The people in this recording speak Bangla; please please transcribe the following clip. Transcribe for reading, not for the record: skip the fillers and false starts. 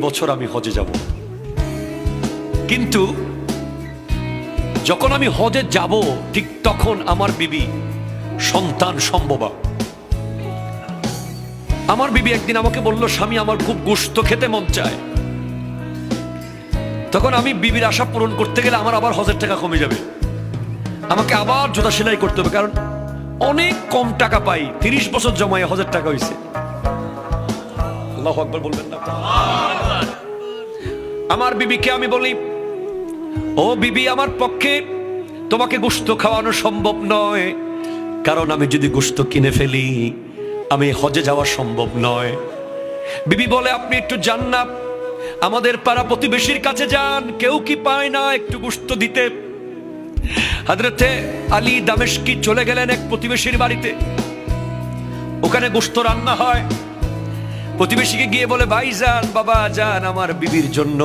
বছর আমি হজে যাব, কিন্তু যখন আমি হজে যাব ঠিক তখন আমার বিবি সন্তান সম্ভবা। আমার বিবি একদিন আমাকে বলল, স্বামী আমার খুব গোশত খেতে মন চায়। তখন আমি বিবির আশা পূরণ করতে গেলে আমার আবার হজের টাকা কমে যাবে, আমাকে আবার জুতা সেলাই করতে হবে, কারণ অনেক কম টাকা পাই। 30 বছর জমায় হজের টাকা হয়েছে। আল্লাহু আকবার বলবেন না? আমার বিবিকে আমি বলি, ও বিবি, আমার পক্ষে তোমাকে গোশত খাওয়ানো সম্ভব নয়, কারণ আমি যদি গোশত কিনে ফেলি আমি হজে যাওয়া সম্ভব নয়। বিবি বলে, আপনি একটু যান না, আমাদের পাড়া প্রতিবেশীর কাছে যান, কেউ কি পায় না একটু গোশত দিতে। হযরতে আলী দামেশকি চলে গেলেন এক প্রতিবেশীর বাড়িতে, ওখানে গোশত রান্না হয়। প্রতিবেশীকে গিয়ে বলে, ভাই যান, বাবা যান, আমার বিবির জন্য